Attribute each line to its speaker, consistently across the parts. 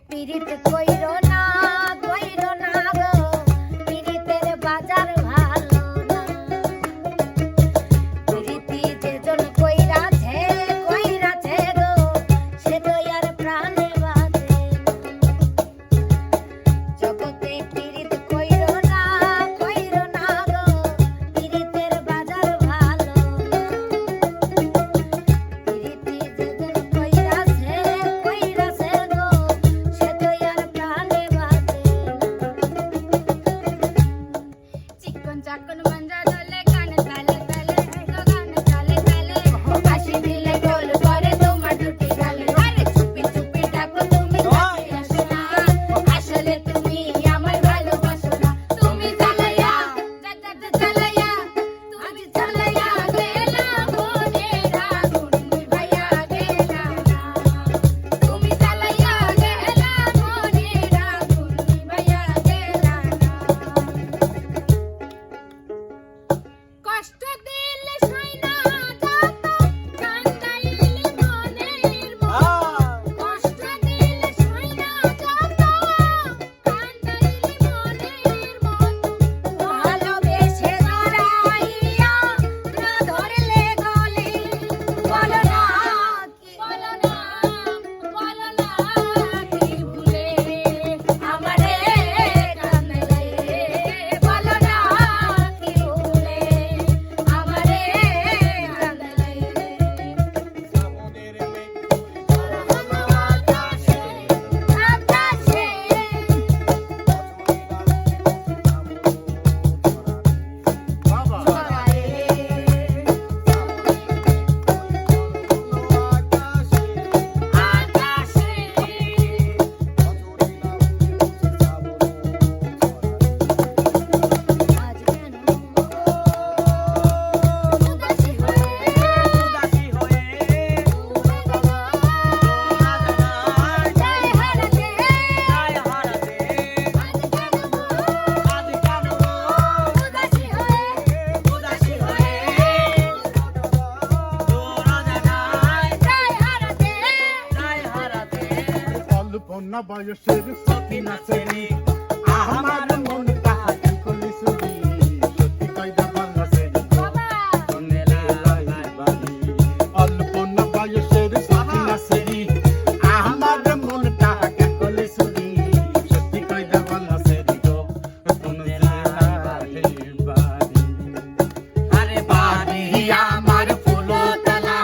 Speaker 1: পীড়িত কইরো না গো, পীড়িতের বাজার ভালো না। পীড়িতি যেজন কইরাছে গো, সে তো আর প্রাণে বাঁচে না। জগতে পীড়িত কইরো না গো, পীড়িতের বাজার ভালো না। পীড়িতি যেজন কইরাছে গো, সে তো আর প্রাণে বাঁচে না। চিকন চাকন মঞ্জা দলে গানে তালে তালে, গানে তালে তালে, হাসি দিলে গোল করে তোমার দুটি গালে। আরে চুপি চুপি ডাকো তুমি কাছে আসো না, আসলে তুমি আমায় ভালোবাসো না। তুমি চালাইয়া চালাইয়া, তুমি চালাইয়া গেলা মনের আগুন নিভাইয়া গেলা না। তুমি চালাইয়া গেলা মনের আগুন নিভাইয়া গেলা না। কষ্ট দিলে সইনা যত, কান্দাইলে মনের মন। কষ্ট দিলে সইনা যত, কান্দাইলে মনের মন। ভালোবেসে ধরাইয়া না ধরলে গলে, বলো না কি ভুলে আমারে কাঁদাইলে, বলো না কি ভুলে আমারে কাঁদাইলে।
Speaker 2: সামনের মেঘ
Speaker 1: আকাশে আকাশে
Speaker 2: বাবা
Speaker 1: ছড়ায়ে,
Speaker 2: আকাশে
Speaker 1: আজ কেন উদাসী হয়ে
Speaker 2: উদাসী হয়ে
Speaker 1: যায় হারাতে,
Speaker 2: যায় হারাতে
Speaker 1: আজ কেন
Speaker 2: আজ কেন
Speaker 1: উদাসী হয়ে
Speaker 2: উদাসী হয়ে তোরা জানায়
Speaker 1: যায় হারাতে।
Speaker 2: যায় হারাতে
Speaker 3: অল্পনা বয়সের সখী নাচেনি আমার মন তাহাকে কলিসুরি সত্যি কইরা বাংলাদেশে
Speaker 1: বাবা
Speaker 3: অল্পনা বয়সের সখী নাচেনি আমার মন তাহাকে কলিসুরি সত্যি কইরা বাংলাদেশে গো কোন জেলায় বাড়ি
Speaker 2: আরে বাড়ি
Speaker 3: আমার ফুলতলা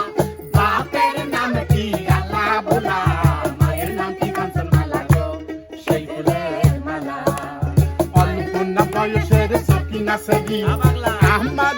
Speaker 3: বাপের নাম কি আল্লাহ ভোলা মায়ের নাম কি কাঞ্চনমালা গো সেই ফুলের মালা অল্পনা বয়সের সখী নাচেনি
Speaker 2: বাংলা
Speaker 3: আমার